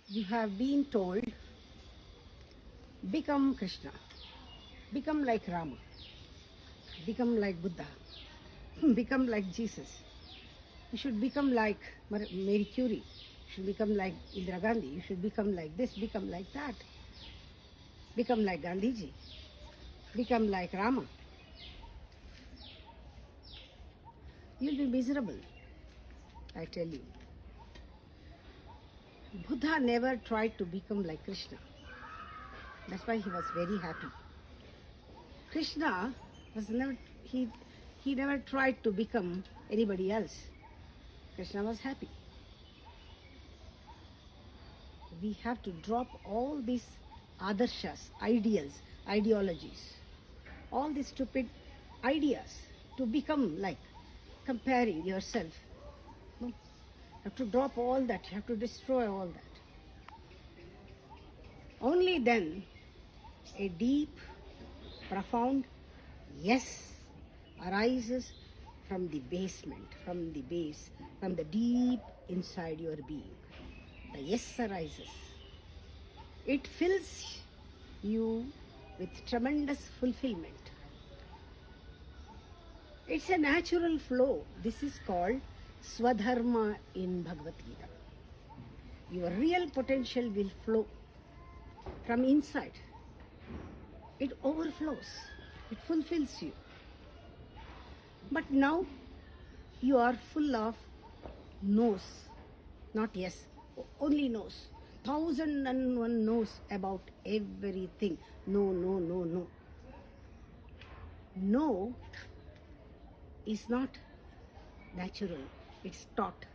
You have been told, become Krishna, become like Rama, become like Buddha, become like Jesus. You should become like Mary Curie, you should become like Indira Gandhi, you should become like this, become like that, become like Gandhiji, become like Rama. You'll be miserable, I tell you. Buddha never tried to become like Krishna. That's why he was very happy. Krishna was never he never tried to become anybody else. Krishna was happy. We have to drop all these adarshas, ideals, ideologies, all these stupid ideas to become like comparing yourself. No? You have to drop all that, you have to destroy all that. Only then a deep, profound yes arises from the basement, from the base, from the deep inside your being. The yes arises. It fills you with tremendous fulfillment. It's a natural flow. This is called Swadharma in Bhagavad Gita. Your real potential will flow from inside. It overflows. It fulfills you. But now you are full of no's, not yes, only no's. 1001 no's about everything. No, no, no, no. No is not natural. It's taught.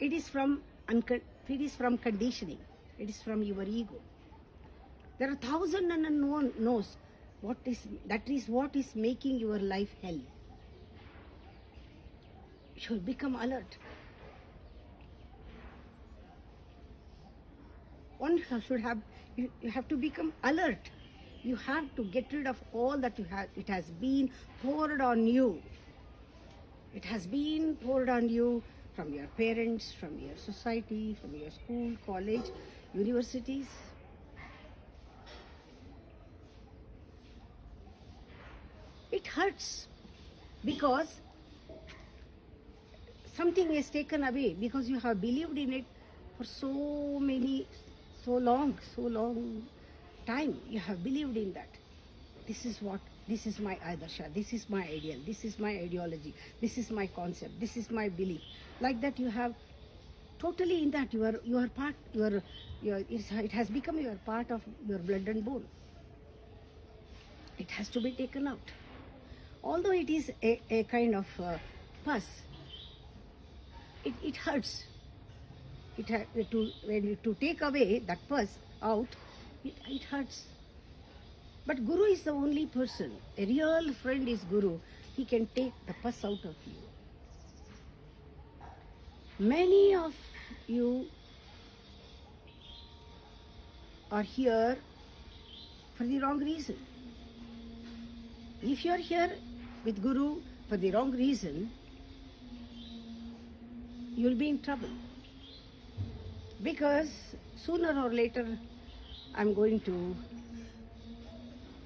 It is from conditioning. It is from your ego. There are 1001 no's. That is what is making your life hell. You should become alert. You have to become alert. You have to get rid of all that you have. It has been poured on you. It has been poured on you from your parents, from your society, from your school, college, universities. It hurts because something is taken away, because you have believed in it for so long time. You have believed in that. This is my adarsha, this is my ideal, this is my ideology, this is my concept, this is my belief. Like that you have totally in that. You are part, it has become your part of your blood and bone. It has to be taken out. Although it is a kind of pus, it hurts. To take away that pus out, it hurts. But Guru is the only person. A real friend is Guru. He can take the pus out of you. Many of you are here for the wrong reason. If you are here with Guru for the wrong reason, you will be in trouble. Because sooner or later, I am going to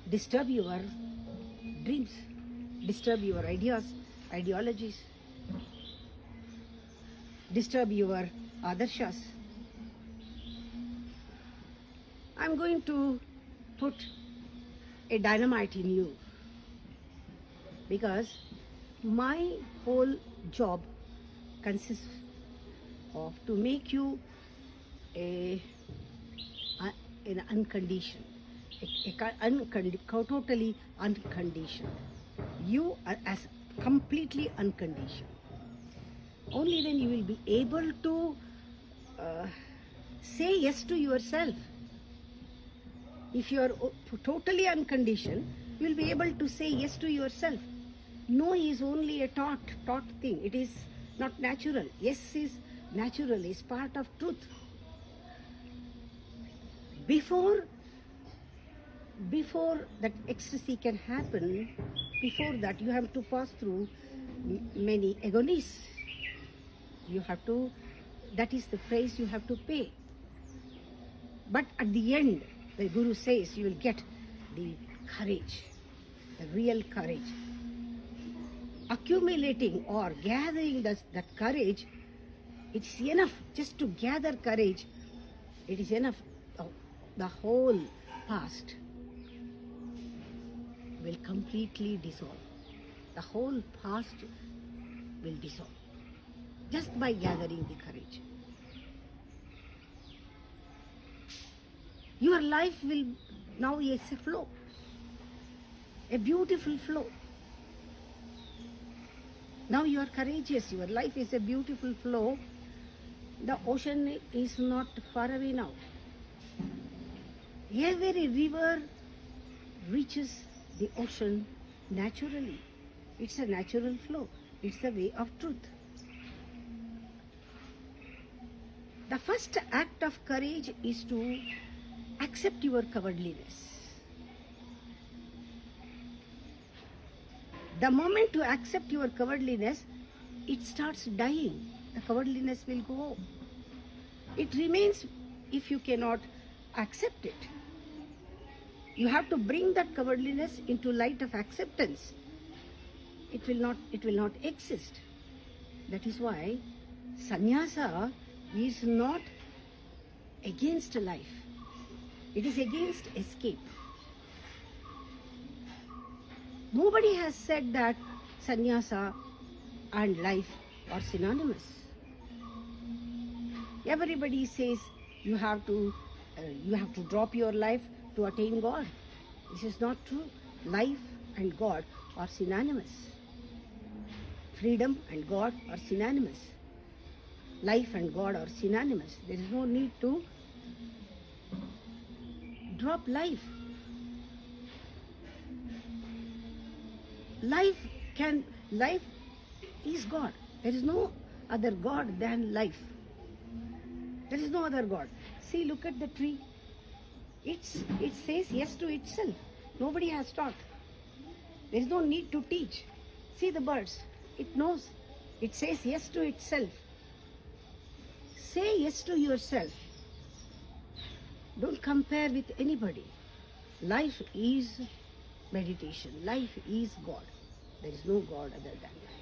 disturb your dreams, disturb your ideas, ideologies, disturb your adarshas. I am going to put a dynamite in you, because my whole job consists of to make you an unconditioned, totally unconditioned. You are as completely unconditioned. Only then you will be able to say yes to yourself. If you are totally unconditioned, you will be able to say yes to yourself. No is only a taught thing. It is not natural. Yes is natural, is part of truth. Before that ecstasy can happen, before that you have to pass through many agonies. That is the price you have to pay. But at the end, the Guru says you will get the courage, the real courage. Accumulating or gathering that courage, it is enough just to gather courage. It is enough. The whole past will completely dissolve. The whole past will dissolve just by gathering the courage. Your life will now is a flow, a beautiful flow. Now you are courageous, your life is a beautiful flow. The ocean is not far away now. Every river reaches the ocean naturally. It's a natural flow. It's the way of truth. The first act of courage is to accept your cowardliness. The moment you accept your cowardliness, it starts dying. The cowardliness will go. It remains if you cannot accept it. You have to bring that cowardliness into light of acceptance. It will not exist. That is why sannyasa is not against life. It is against escape. Nobody has said that sannyasa and life are synonymous. Everybody says you have to drop your life to attain God. This is not true. Life and God are synonymous. Freedom and God are synonymous. Life and God are synonymous. There is no need to drop life. Life is God. There is no other God than life. There is no other God. See, look at the tree. It says yes to itself. Nobody has taught. There is no need to teach. See the birds. It knows. It says yes to itself. Say yes to yourself. Don't compare with anybody. Life is meditation. Life is God. There is no God other than life.